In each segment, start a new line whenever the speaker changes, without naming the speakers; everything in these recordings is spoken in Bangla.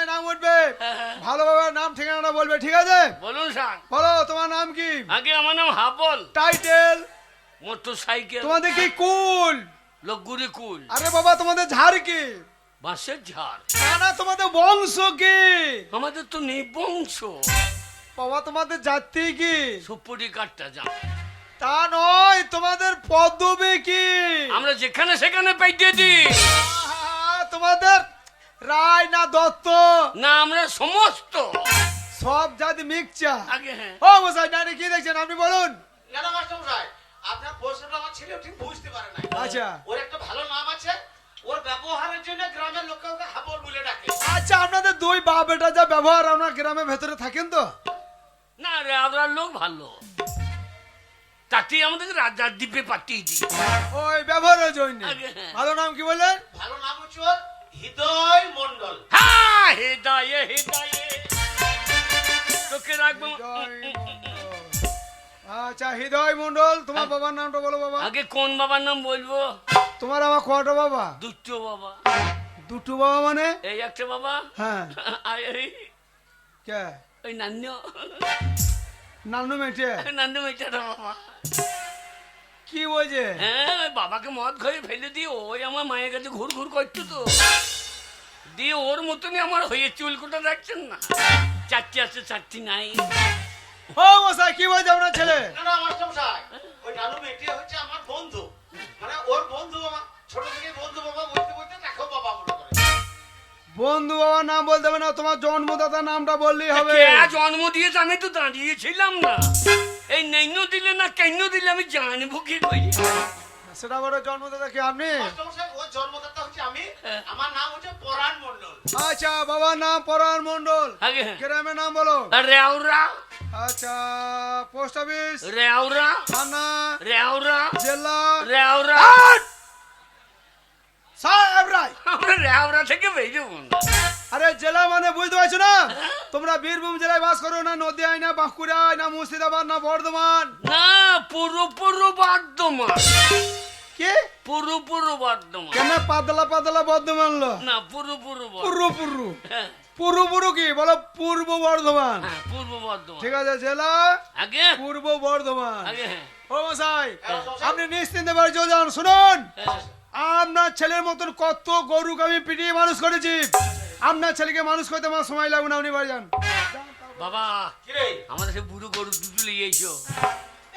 মাথায় নাম উঠবে, ভালোভাবে নাম ঠিকানাটা বলবে, ঠিক আছে?
বলুন স্যার।
বলো তোমার নাম কি?
আগে আমার নাম হাবল।
টাইটেল?
Motor cycle.
তোমাদের কি কুল?
লোকগুড়ি কুল।
আরে বাবা তোমাদের ঝাড় কি?
বাঁশের ঝাড়।
না না, তোমাদের বংশ কি?
আমাদের তো নেই বংশ।
বাবা তোমাদের জাতি কি?
সুপুরি কাটটা যা।
তা নয়, তোমাদের পদবী কি?
আমরা যেখানে সেখানে পাইয়ে দিই।
তোমাদের রায় না দত্ত?
না, আমরা সমস্ত
সব জাতি মিক্সচার।
আগে হ্যাঁ।
ও মশাই ডানে কি দেখছেন আপনি বলুন।
কেন মাস্টার মশাই, আপনার প্রশ্নটা আমার ছেলে ঠিক বুঝতে পারে না।
আচ্ছা
ওর একটা ভালো নাম আছে, ওর ব্যবহারের জন্য গ্রামের লোকে ওকে হাবল বলে ডাকে।
আচ্ছা, আপনাদের দুই বাপ বেটা যা ব্যবহার আপনার গ্রামের ভেতরে থাকেন তো?
না রে, আমরা লোক ভালো, তাতেই আমাদের রাজার দ্বীপে পাঠিয়ে দিই।
ওই ব্যবহারের জন্য।
আগে হ্যাঁ।
ভালো নাম কি বললেন?
ভালো নাম হচ্ছে ওর হৃদয় মণ্ডল।
হ্যাঁ, হৃদয়ে হৃদয়ে তোকে রাখবো।
হৃদয় মণ্ডল। আচ্ছা হৃদয় মণ্ডল, তোমার বাবার নামটা বলো বাবা।
আগে কোন বাবার নাম বলবো?
তোমার আমার কটা বাবা?
দুটো বাবা।
দুটো বাবা মানে?
এই একটা বাবা,
হ্যাঁ।
আর এই
কে?
ওই নান্য
নানু মেটে?
নান্য মেয়েটা বাবা।
কি বলছে?
হ্যাঁ, ওই বাবাকে মদ খেয়ে ফেলে দিয়ে ওই আমার মায়ের কাছে ঘুর ঘুর করতো তো, দিয়ে ওর মতনই আমার হয়ে চুলকুটা দেখছেন না, চারটি আছে চারটি নাই।
ও মশাই কি বলছে আপনার ছেলে?
না মাস্টার মশাই, ওই নানু মেয়েটি হচ্ছে আমার বন্ধু, মানে ওর বন্ধু বাবা, ছোট থেকে বন্ধু বাবা বলতে বলতে দেখো বাবা মনে করে।
বন্ধু বাবার নাম বলতে হবে না, তোমার জন্মদাতার নামটা বললেই হবে।
কে জন্ম দিয়েছে আমি তো দাঁড়িয়েছিলাম না, এই নৈন্য দিলে না কেন দিলে আমি জানবো কি করি?
সেটা বড় জন্মদাতা কি আপনি?
মাস্টার মশাই, ওর জন্মদাতা হচ্ছে আমি, আমার নাম হচ্ছে পরাণ মণ্ডল।
আচ্ছা বাবার নাম পরাণ মণ্ডল।
আগে
গ্রামের নাম বলো।
রেওরা।
আচ্ছা পোস্ট অফিস?
রেওরা।
থানা?
রেওরা।
জেলা?
রেওরা।
সাহেব রায়।
আমরা রেওরা থেকে বেরোবো না।
আরে জেলা মানে বুঝতে পারছো না? তোমরা বীরভূম জেলায় বাস করো না নদিয়ায় না বাঁকুড়ায় না মুর্শিদাবাদ না বর্ধমান?
না, পুরো বর্ধমান।
কি
পুরো বর্ধমান।
কেন পাতলা পাতলা বর্ধমান লো?
না, পুরো
পুরু পুরু কি বলো? পূর্ব বর্ধমান।
হ্যাঁ, পূর্ব বর্ধমান।
ঠিক আছে, জেলা
আগে
পূর্ব বর্ধমান।
আগে হ্যাঁ।
ও মশাই আপনি নিশ্চিন্তে বাড়ি চলে যান। শুনুন, আপনার ছেলের মতন কত গরুকে আমি পিটিয়ে মানুষ করেছি, আপনার ছেলেকে মানুষ করতে আমার সময় লাগবে না, আপনি বাড়ি যান।
বাবা,
কি রে?
আমাদের সে বুড়ো গরু দুটো লিয়েছো,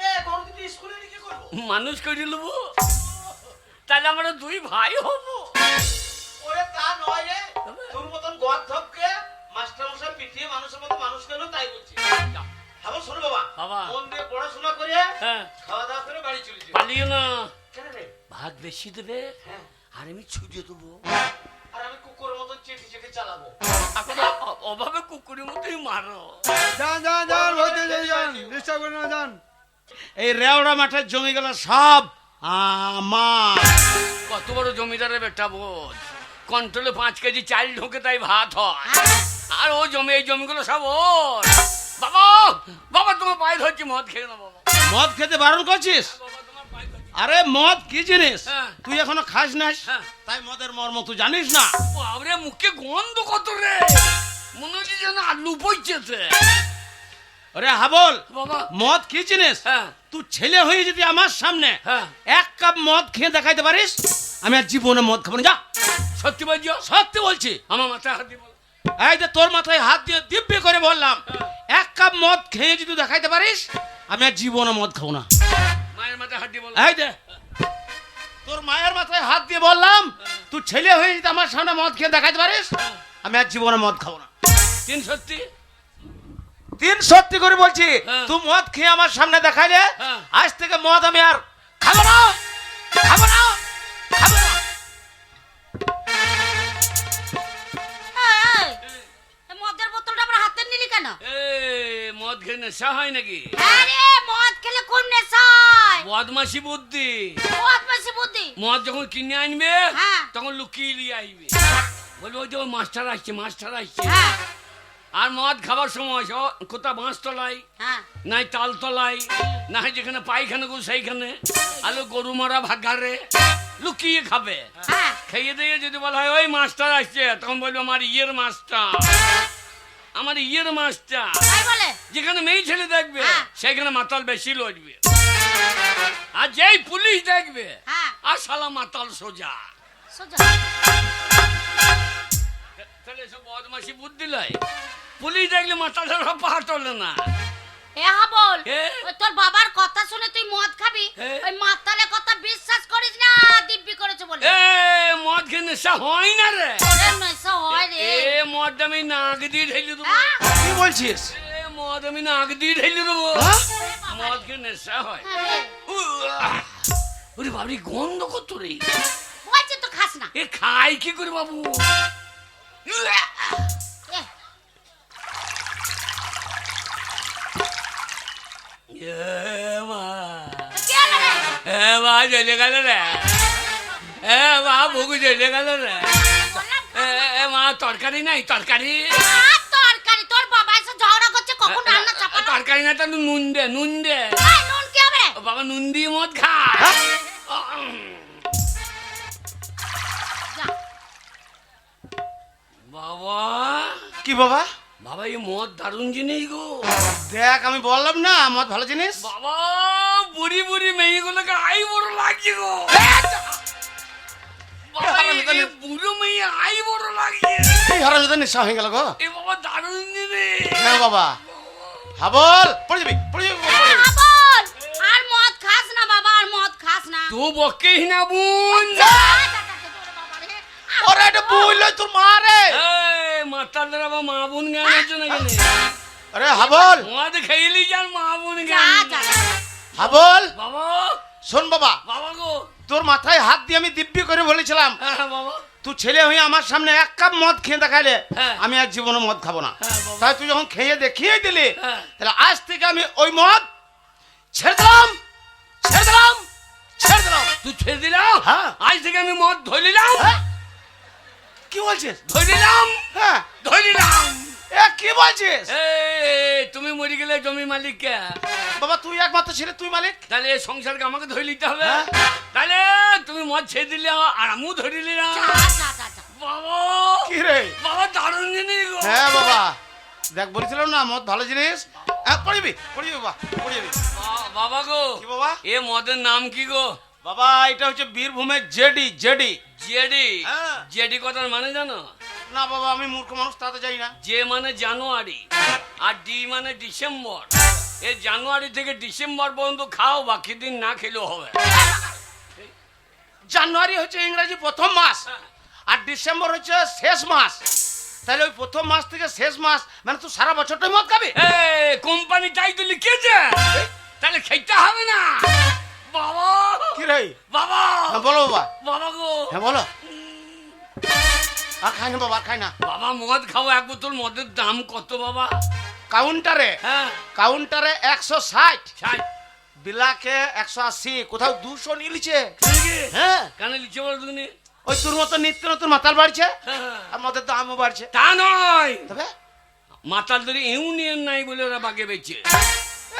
এ গরু দুটো স্কুলে নিয়ে কি করবো?
মানুষ করে নেবো, তাহলে আমরা দুই ভাই হবো।
ওরে তা নয় রে, তোর মতন গর্ধবকে মাস্টার মশাই পিটিয়ে মানুষের মতো মানুষ করলো তাই বলছি। হ্যাঁ শোনো বাবা,
বাবা।
মন দিয়ে পড়াশোনা করে
হ্যাঁ,
খাওয়া দাওয়া করে বাড়ি চলে যাও।
পালিও না,
কেন রে?
ভাত বেশি দেবে
হ্যাঁ,
আর আমি ছুটে দেবো।
আর আমি কুকুরের মতন চেটে চেটে চালাবো।
এখন অভাবে কুকুরের মতোই মারো।
যান যান যান, ভর্তি হয়ে যান, ডিস্টার্ব করে না যান।
এই রেওড়া মাঠের জমিগুলো সব আমার।
কত বড় জমিদারের বেটা বোধ, কন্ট্রোলে 5 কেজি চাল ঢোকে তাই ভাত হয়, আর ও জমি এই জমিগুলো সব ওর। বাবা বাবা তোমার পায়ে ধরছি, মদ খেয়ে না বাবা।
মদ খেতে বারণ করছিস?
বাবা তোমার পায়ে ধরছি।
আরে মদ কি জিনিস
হ্যাঁ।
তুই এখনো খাস নাস,
হ্যাঁ।
তাই মদের মর্ম তুই জানিস না।
বাবরে মুখে গন্ধ কত রে, মনে হচ্ছে যেন আলু পচেছে।
আরে হাবল,
বাবা
মদ কি জিনিস?
হ্যাঁ
তুই ছেলে হয়ে যদি আমার সামনে
হ্যাঁ
1 কাপ মদ খেয়ে দেখাইতে পারিস, আমি আর জীবনে মদ খাবো না। যা,
সত্যি বলছো?
সত্যি বলছি।
আমার মাথায় হাত দিয়ে বলো।
এই যে তোর মাথায় হাত দিয়ে দিব্যি করে বললাম, 1 কাপ মদ খেয়ে যদি দেখাইতে পারিস, আমি আর জীবনে মদ খাবো না।
মায়ের মাথায় হাত দিয়ে বলো।
এই যে তোর মায়ের মাথায় হাত দিয়ে বললাম, তুই ছেলে হয়ে যদি আমার সামনে মদ খেয়ে দেখাইতে পারিস, আমি আর জীবনে মদ খাবো না।
3 সত্যি?
3 সত্যি করে বলছি,
হ্যাঁ।
তুই মদ খেয়ে আমার সামনে দেখাইলে
হ্যাঁ।
আজ থেকে মদ আমি আর খাবো না, খাবো না, খাবো না।
মদের বোতলটা আমার হাতে নিলি কেন?
মদ খেয়ে নেশা হয় নাকি?
আরে মদ খেলে কোন নেশা হয়?
বদমাশি বুদ্ধি।
বদমাশি বুদ্ধি।
মদ যখন কিনে আনবে
হ্যাঁ।
তখন লুকিয়ে নিয়ে আসবে, বলবে ওই যে ওই মাস্টার আসছে মাস্টার আসছে।
হ্যাঁ
আর মদ খাবার সময় কোথা বাঁশ তলায়,
হ্যাঁ
নাই তাল তলায়, না যেখানে পায়খানা গো সেইখানে, আলো গরু মারা ভাগারে, লুকিয়ে খাবে।
হ্যাঁ
খেয়ে দিয়ে যদি বলা হয় ওই মাস্টার আসছে, তখন বলবো আমার ইয়ের মাস্টার, আমার ইয়ের মাস্টার।
তাই বলে
যেখানে মেয়ে ছেলে দেখবে
হ্যাঁ।
সেখানে মাতাল বেশি লড়বে, আর যেই পুলিশ দেখবে
হ্যাঁ
আর শালা মাতাল সোজা।
সোজা
তাহলে এসব বদমাসি বুদ্ধি লয়। পুলিশ দেখলে মাতালেরা পা তোলে না।
এ বল
এ?
ওই তোর বাবার কথা শুনে তুই মদ খাবি,
এ?
ওই মাতালের কথা বিশ্বাস করিস না, দিব্যি করেছে বলে।
এ মদ খেয়ে নেশা হয় না রে।
ওরে নেশা হয় রে।
এ মদ আমি নাক দিয়ে ঢেলে দেবো।
হ্যাঁ?
কি বলছিস?
এ মদ আমি নাক দিয়ে ঢেলে দেবো।
হ্যাঁ?
মদ খেয়ে নেশা হয়।
হ্যাঁ রে।
ওরে বাবরি গন্ধ কত রে।
বলছি তো খাস না।
এ খাই কি করে বাবু?
এ,
এ মা,
কে হলো রে?
এ মা জ্বলে গেল রে। এ মা বুক জ্বলে গেল রে।
বললাম
এ মা তরকারি নাই, তরকারি
আর তরকারি, তোর বাবা এসে ঝগড়া করছে কখন রান্না চাপানো।
তরকারি না, তাহলে নুন দে, নুন দে।
এই, নুন কি হবে?
ও বাবা নুন দিয়ে মদ খা।
যা।
বাবা
কি বাবা?
বাবা এই মদ দারুণ জিনিস গো।
দেখ আমি বললাম না মদ ভালো জিনিস।
বাবা বুড়ি বুড়ি মেয়েগুলোকে আই বড় লাগছে গো। বাবা এই বুড়ো মেয়ে আই বড় লাগছে।
এই হারামজাদা নেশা হয়ে গেল গো।
এ বাবা দারুণ জিনিস।
হ্যাঁ বাবা, হাবল পড়ে যাবি, পড়ে যাবি, পড়ে
এ,
যাবি।
আবল, আর মদ খাস না বাবা, আর মদ খাস না।
তো বকেই না বোন।
যা, যা, যা, যা, ওরে বাবা রে।
ওরে এটা বুঝলো তোর মা রে।
এই মাতালদের আবার মা বোন গান হচ্ছে না কেন?
আরে হাবল,
মদ খেয়েলি যার মা বোন
যা,
গান।
যা, যা।
হাবল
বাবা
শোন বাবা,
বাবা গো।
তোর মাথায় হাত দিয়ে আমি দিব্যি করে বলেছিলাম
হ্যাঁ বাবা।
তুই ছেলে হয়ে আমার সামনে এক কাপ মদ খেয়ে দেখালে
হ্যাঁ।
আমি আর জীবনে মদ খাবো না।
হ্যাঁ বাবা।
তাই তুই যখন খেয়ে দেখিয়ে দিলি
হ্যাঁ।
তাহলে আজ থেকে আমি ওই মদ ছেড়ে দিলাম, ছেড়ে দিলাম, ছেড়ে দিলাম।
তুই ছেড়ে দিলাম?
হ্যাঁ।
আজ থেকে আমি মদ ধরিলাম,
হ্যাঁ? কি বলছিস?
ধরিলাম,
হ্যাঁ,
ধরিলাম।
এ কি বলছিস?
এই তুমি মরে গেলে জমি মালিক কে?
বাবা তুই একমাত্র ছেলে, তুই মালিক।
তাহলে এই সংসারকে আমাকে ধরে নিতে হবে।
হ্যাঁ।
তাহলে তুমি মদ ছেড়ে দিলে আর আমিও ধরে নিলাম।
যা, যা, যা, যা।
বাবা
কি রে?
বাবা দারুণ জিনিস গো।
হ্যাঁ বাবা, দেখ বলেছিলাম না মদ ভালো জিনিস। হ্যাঁ পড়বি, পড়বি বাবা, পড়বি।
বাবা গো
কি বাবা?
এ মদের নাম কি গো?
বাবা এটা হচ্ছে বীরভূমের জেডি, জেডি।
জেডি।
হ্যাঁ।
জেডি কথার মানে জানো?
না বাবা আমি মূর্খ মানুষ, তাতে যাই না।
জে মানে জানুয়ারি আর ডি মানে ডিসেম্বর। এই জানুয়ারি থেকে ডিসেম্বর পর্যন্ত খাও, বাকি দিন না খেলেও হবে।
জানুয়ারি হচ্ছে ইংরেজি প্রথম মাস আর ডিসেম্বর হচ্ছে শেষ মাস। তাহলে ওই প্রথম মাস থেকে শেষ মাস মানে তুই সারা বছরটাই মদ খাবি?
এই কোম্পানি তাই তো লিখেছে, তাহলে খেতে হবে না। বাবা
কি রে?
বাবা
হ্যাঁ বলো বাবা।
বাবা গো
হ্যাঁ বলো। আর খাই না বাবা, আর খাই না।
বাবা মদ খাও, এক বোতল মদের দাম কত বাবা?
কাউন্টারে,
হ্যাঁ
কাউন্টারে 160,
ষাট।
বিলাকে 180, কোথাও 200 নিলিছে।
ঠিক আছে?
হ্যাঁ
কানে লিখে বলো তুমি।
ওই তোর মতো নিত্য নতুন মাতাল বাড়ছে
হ্যাঁ।
আর মদের দামও বাড়ছে।
তা নয়,
তবে
মাতালদের ইউনিয়ন নাই বলে ওরা বাগে বেঁচে।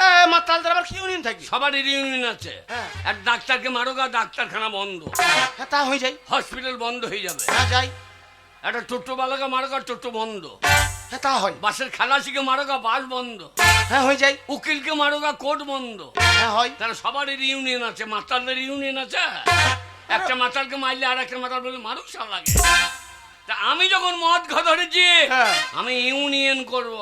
এ মাতালদের আবার কি ইউনিয়ন থাকবে?
সবারই ইউনিয়ন আছে।
হ্যাঁ।
এক ডাক্তারকে মারো গা, ডাক্তারখানা বন্ধ,
হ্যাঁ তা হয়ে যায়।
হসপিটাল বন্ধ হয়ে যাবে।
হ্যাঁ যাই।
একটা টোটো বালাকে মারো গা, টোটো বন্ধ।
হ্যাঁ তা হয়।
বাসের খালাসিকে মারো গা, বাস বন্ধ।
হ্যাঁ হয়ে যায়।
উকিলকে মারো গা, কোর্ট বন্ধ।
হ্যাঁ হয়।
তাহলে সবারই ইউনিয়ন আছে, মাতালদের ইউনিয়ন আছে। একটা মাতালকে মারলে আর একটা মাতাল বলে মারুক সব লাগে। তা আমি যখন মদ খা ধরেছি
হ্যাঁ।
আমি ইউনিয়ন করব।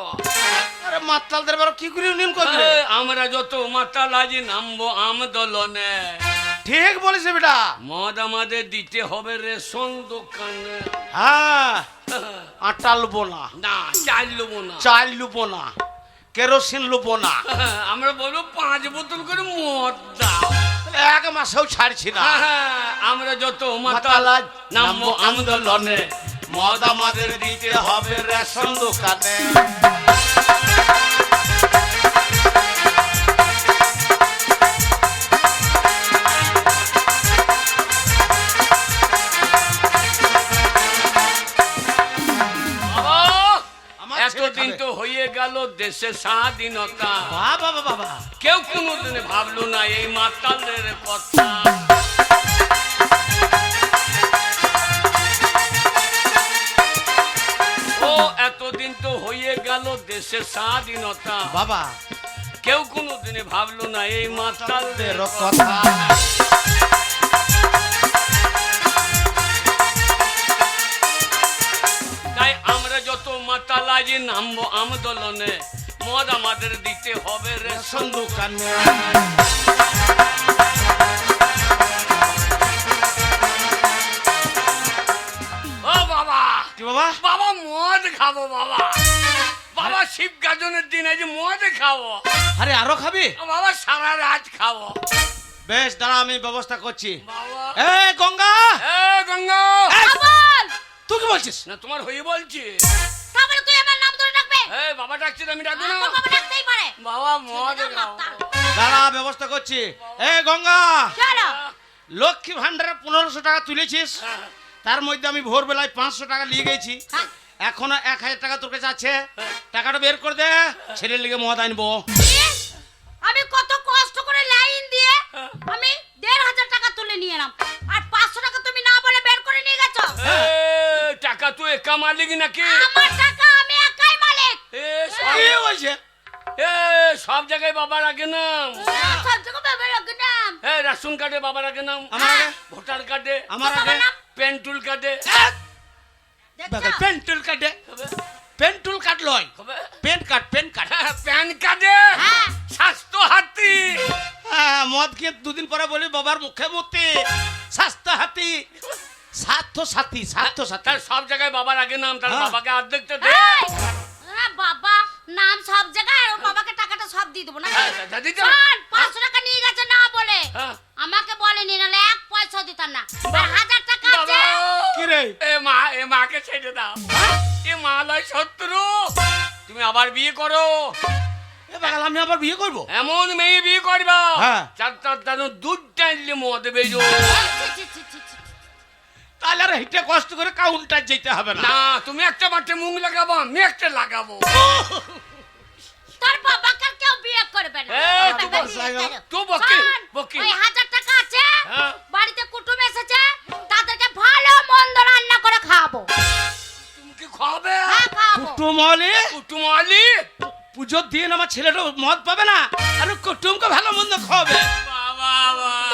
আরে মাতালদের আবার কি করে ইউনিয়ন করবে?
আমরা যত মাতাল আজ নামবো আন্দোলনে।
ঠিক বলেছে বেটা।
মদ আমাদের দিতে হবে রেশন দোকানে।
হ্যাঁ আটা লুবো না,
না চাল নেবো না,
চাল লুবো না, কেরোসিন লুবো না।
আমরা বলবো 5 বোতল করে মদ দাও।
তাহলে এক মাসেও ছাড়ছি না।
আমরা যত মাতাল
মাতাল আজ
নামবো আন্দোলনে।
মদ আমাদের দিতে হবে রেশন দোকানে।
বাবা,
আমার ছেলে
এতদিন
খাবে।
তো হয়ে গেল দেশের স্বাধীনতা,
বাবা বাবা বাবা।
কেউ কোনোদিন ভাবলো না এই মাতালের কথা। এতদিন তো হয়ে গেল দেশের স্বাধীনতা,
বাবা
কেউ কোনোদিনে ভাবলো না এই মাতালদের
কথা।
তাই আমরা যত মাতালাজি নামবো আন্দোলনে, মদ আমাদের দিতে হবে রেশন
দোকানে
ও বাবা,
কি বাবা?
বাবা মদ খাবো বাবা, বাবা শিব গাজনের দিন আজ মদ খাবো,
আরে আরো খাবি?
বাবা সারা রাত খাবো
বেশ দাঁড়া, আমি ব্যবস্থা করছি।
বাবা।
এ গঙ্গা,
এ গঙ্গা,
বল
তুই কি বলছিস?
না তোমার হয়ে বলছি।
তারপরে তুই আমার নাম ধরে ডাকবে?
এই বাবা ডাকছি, আমি ডাকবো না।
তোর বাবা ডাকতেই পারে।
বাবা মদ
ছেলেটা
খাবো।
মাতাল।
দাঁড়া, ব্যবস্থা করছি। এ গঙ্গা,
চলো।
লক্ষ্মী ভান্ডারে 1500 টাকা তুলেছিস,
হ্যাঁ,
তার মধ্যে আমি ভোরবেলায় 500 টাকা নিয়ে গেছি,
হ্যাঁ।
এখনো 1000 টাকা তোর কাছে আছে, টাকাটা বের করে দে, ছেলের লিগে মদ আনবো।
ইস, আমি কত কষ্ট করে লাইন দিয়ে আমি 1500 টাকা তুলে নিয়ে এলাম, আর 500 টাকা তুমি না বলে বের করে নিয়ে গেছো।
এ, টাকা তুই একা মালিক নাকি?
আমার টাকা আমি একাই মালিক।
এ,
কি হয়েছে?
সব জায়গায় বাবার আগে নাম,
সব জায়গায় বাবার আগে নাম।
রেশন কার্ডে বাবার আগে নাম,
আমার আগে?
ভোটার কার্ডে,
আমার
তোর
আগে?
বাবার নাম?
পেন্টুল কার্ডে।
দেখছো?
পেন্টুল কাটে, পেন্টুল কাট লয়, পেন কাট, পেন কাট।
প্যান কার্ডে,
হ্যাঁ।
স্বাস্থ্য হাতি।
হ্যাঁ, মদ খেয়ে দুদিন পরে বলি বাবার মুখে মূর্তি, স্বাস্থ্য হাতি, স্বার্থ সাথী, স্বার্থ সাথী।
তার সব জায়গায় বাবার আগে নাম, তার
হ্যাঁ।
বাবাকে অর্ধেকটা দে।
এই, বাবা নাম সব জায়গায়, আর ওর বাবাকে টাকাটা সব দিয়ে দেবো না।
হ্যাঁ, দাদি তো।
শোন, 500 টাকা নিয়ে গেছে না বলে
হ্যাঁ।
আমাকে বলেনি, নাহলে 1 পয়সা দিতাম না। আর 1000 টাকা আছে।
বাবা,
কি রে?
এ মাকে ছেড়ে দাও, এ মা লয় শত্রু, তুমি আবার বিয়ে করো।
এ বাগাল, আমি আবার বিয়ে করবো?
এমন মেয়ে বিয়ে করবা,
হ্যাঁ।
চারটার যেন দুধ টানলে মদ বেজো।
ছি, ছি, ছি, ছি, ছি।
তাহলে আর হেঁটে কষ্ট করে কাউন্টার যেতে হবে না।
না, তুমি একটা মাঠে মুখ লাগাবো, আমি একটা লাগাবো।
তোর বাবাকে আর কেউ বিয়ে করবে না।
এই,
তোর
তুই
বাবা
বল,
বিয়ে করো।
তুই বকিল,
শোন,
বকিল।
ওই 1000 টাকা আছে,
হ্যাঁ।
বাড়িতে কুটুম এসেছে, তাদেরকে ভালো মন্দ রান্না করে খাওয়াবো।
তুমি কি খাবে?
হ্যাঁ, খাওয়াবো।
কুটুমলি,
কুটুমালি,
পুজোর দিন আমার ছেলেটা মদ পাবে না, আর কুটুমকে ভালো মন্দ খাওয়াবে।
বাবা,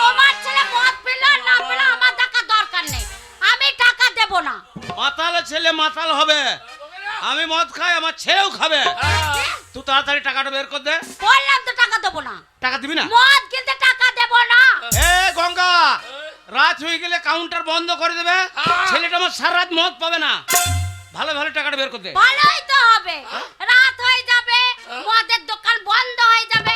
তোমার ছেলে মদ পেল না পেল আমার টাকা দরকার নেই, আমি টাকা দেব না।
মাতাল ছেলে মাতাল হবে, আমি মদ খাই, আমার ছেলেও খাবে। তুই তাড়াতাড়ি টাকাটা বের কর দে।
বললাম তো টাকা দেব না,
টাকা দিবি না?
মদ কিনতে টাকা দেব না।
এ গঙ্গা, রাত হয়ে গেলে কাউন্টার বন্ধ করে দেবে, ছেলেটা আমার সারা রাত মদ পাবে না, ভালো ভালো টাকাটা বের কর দে।
ভালোই তো হবে, রাত হয়ে যাবে, মদের দোকান বন্ধ হয়ে যাবে,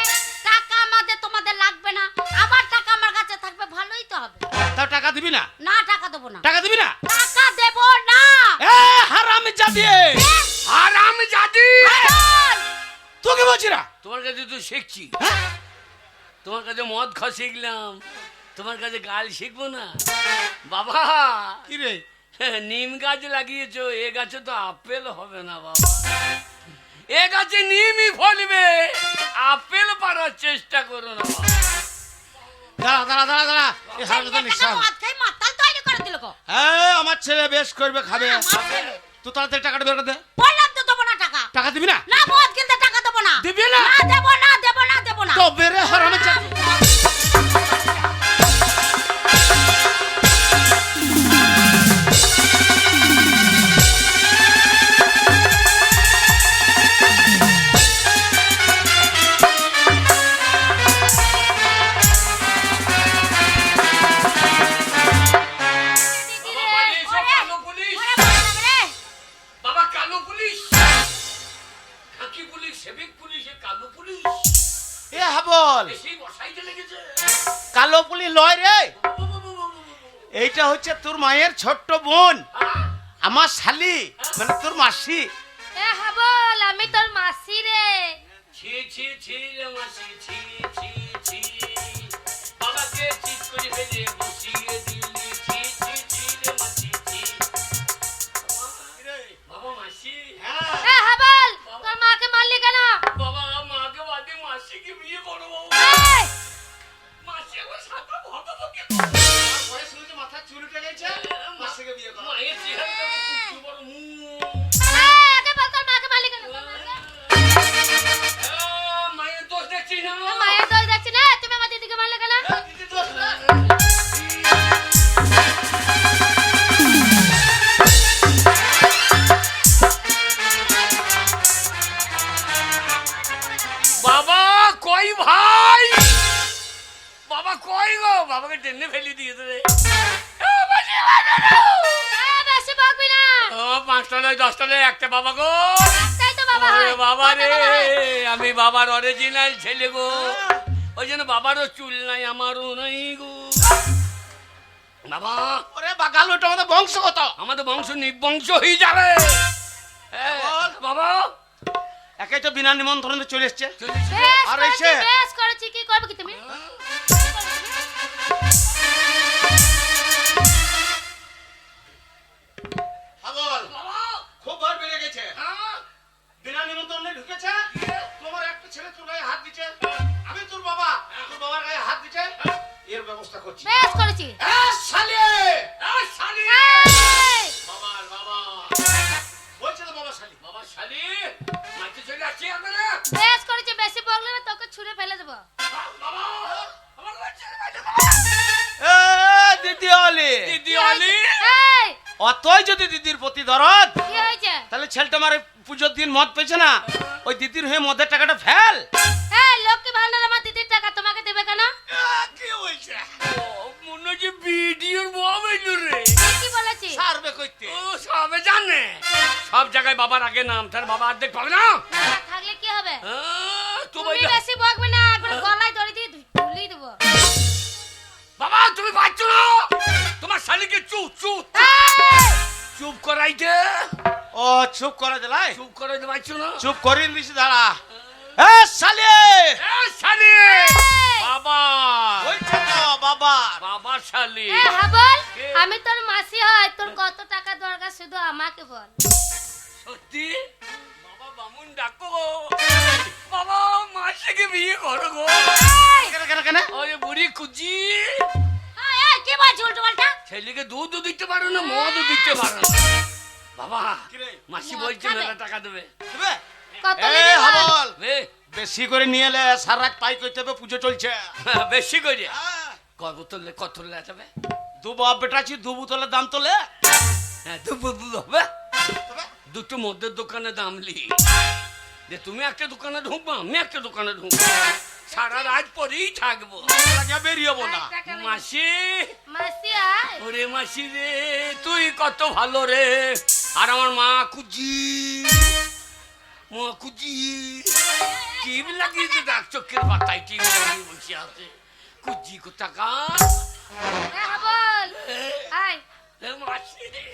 টাকা আমাদের তোমাদের লাগবে না, আমার টাকা আমার কাছে থাকবে, ভালোই তো হবে।
তাও টাকা দিবি না?
না, টাকা দেব না,
টাকা দিবি না?
টাকা দেব না।
এ হারামি জাতি,
হারাম জাতি।
তুই কি বলছিস?
তোমার কাছে তো শিখছি,
হ্যাঁ?
তোমার কাছে মদ খাওয়া শিখলাম, তোমার কাছে গাল শিখবো না বাবা।
কি রে?
নিম গাছ লাগিয়েছো, এ গাছে তো আপেল হবে না বাবা, এ গাছে নিমই ফলবে, আপেল পারার চেষ্টা করো না বাবা।
দাঁড়া দাঁড়া দাঁড়া দাঁড়া, এই হারামি তো
ছেলেটাকে
নিঃশ্বাস।
মদ খাই মাতাল তৈরি করে দিল গো।
এই আমার ছেলে বেশ করবে, খাবে।
আমার ছেলে।
তুই তাড়াতাড়ি টাকাটা বের কর দে।
বললাম তো দেব না টাকা।
টাকা দিবি না?
না, মদ কিনতে টাকা দেব না।
দিবি না?
না, দেব না, দেব না, দেব না।
তো বেরে হারামি জাতি।
বাবা, পালিয়ে এসো, কালো পুলিশ।
ওরে বাবা রে।
বাবা, কালো পুলিশ, খাকি পুলিশ, সেবিক পুলিশ, এ কালো পুলিশ,
এ হাবল,
এ সেই বসাইতে লেগেছে।
কালো পুলি লয় রে, এইটা হচ্ছে তোর মায়ের ছোট্ট বোন, আমার শালি, মানে তোর মাসি।
এ হাবল, আমি তোর মাসি রে।
ছি ছি ছি রে মাসি, ছি ছি ছি, বাবাকে ঠিক করে ফেলে বসিয়ে দিলি, ছি ছি ছি রে মাসি, ছি। বাবা, মাসি,
এ হাবল, তোর মাকে মারলি কেন?
বাবা, মাকে বাদে মাসিকে বিয়ে করো বাবা।
এই,
মাসি আমার সাথে ভদ্রলোকে
মাথা চুল উঠে গেছে, মাসিকে বিয়ে করো।
মায়ের চেহারাটা তো খুব বড় মুখ।
এই, আগে বল তোর
5টা নয় 10টা নয় একটা বাবা গো।
একটাই তো বাবা
ওরে
হয়।
বাবা
কটা
রে,
বাবা হয়?
আমি বাবার অরিজিনাল ছেলে গো। ওই জন্য বাবারও চুল নাই, আমারও নাই গো। বাবা,
ওরে বাগাল, ওটা আমাদের বংশগত।
আমাদের বংশ নিবংশ হয়ে যাবে। হ্যাঁ, বাবা
একাই তো বিনা নিমন্ত্রণে চলে এসছে।
চলেছে।
বেশ
আর
করেছি,
এসে?
বেশ করেছি। কি করবে কি তুমি?
পাগল,
বাবা,
খুব ভয় পেয়ে গেছে।
হ্যাঁ,
বিনা নিমন্ত্রণে ঢুকেছে। তোমার একটা ছেলে তোর গায়ে হাত দিচ্ছে, আমি তোর বাবা, তোর বাবার গায়ে হাত দিচ্ছে, এর ব্যবস্থা করছি।
বেশ করেছি।
শালি,
এই শালি।
এই,
বাবার বাবা,
বলছে তো বাবা শালি।
বাবা শালি, মাঝে চলে আসছি আপনারা।
বেশ করেছি। বেশি বকলে না তোকে ছুঁড়ে ফেলে দেবো।
বাবা, আমার বাচ্চা
এ দিদি অলি,
দিদি
কি
আলি।
হয়েছে? এই,
অতই যদি দিদির প্রতি দরদ,
কি হয়েছে?
তাহলে ছেলেটা আমার পুজোর দিন মদ পেয়েছে না, ওই দিদির হয়ে মদের টাকাটা ফেল।
এই, লক্ষ্মী ভান্ডার আমার দিদির টাকা তোমাকে দেবে কেন?
কি হয়েছে?
ও, মনে হচ্ছে ভিডিওর বউ এলো রে।
কি বলেছি?
সারবে কইতে।
ও সবে জানে, সব জায়গায় বাবার আগে নাম, তার বাবা অর্ধেক পাবে না।
টাকা থাকলে কি হবে?
তুমি
তুমি বেশি বকবে না, একবার গলায় দড়ি দিয়ে ঝুলিয়ে দেবো।
বাবা, তুমি পাচ্ছ না তোমার শালিকে চুপ চুপ
এই,
চুপ করাইতে,
ও চুপ করে দিলাই,
চুপ করাইতে পারছো না।
চুপ করিয়ে দিছি। দাঁড়া, এ শালি,
এ শালি,
এই,
বাবা,
বলছে তো বাবা।
বাবা শালি।
এই, হাবল,
কে?
আমি তোর মাসি হয়, তোর কত টাকা দরকার শুধু আমাকে বল।
সত্যি বাবা, বামুন ডাকো গো। বাবা, মাসিকে বিয়ে করো গো।
কেন কেন কেন?
ওরে বুড়ি কুচি,
এই, এই, কি বলছি উল্টো পাল্টা?
ছেলেকে দুধও দিতে পারো না, মদও দিতে পারো না। বাবা,
কিরে?
মাসি
মদ
বলছে
খাবে?
মেলা টাকা দেবে।
দেবে?
কত
এ
নিবি বল?
হাবল,
বে,
বেশি করে নিয়ে এলে সারা রাত পাই করতে হবে, পুজো চলছে।
বেশি করে
হ্যাঁ,
কত তুললে কত তুললে যাবে?
দু বাপ বেটা আছি, দু বোতলের দাম তোলে।
হ্যাঁ, দুপুর দুধ হবে।
তবে
দুটো মদের দোকানে দাম লি যে তুমি একটা দোকানে ঢুকবো, আমি একটা দোকানে ঢুকবো, সারা রাত পরেই থাকবো।
আগে বেরিয়েবো না।
টাকা নেই।
মাসি,
মাসি আয়।
ওরে মাসি রে, তুই কত ভালো রে। আর আমার মা কুজি, মা কুজি টিম লাগিয়েছে, ডাক চোখের পাতায় টিম লাগিয়ে বসে আছে। কুজি কোথাকা,
এই, হাবল, আয়।
মাসি রে।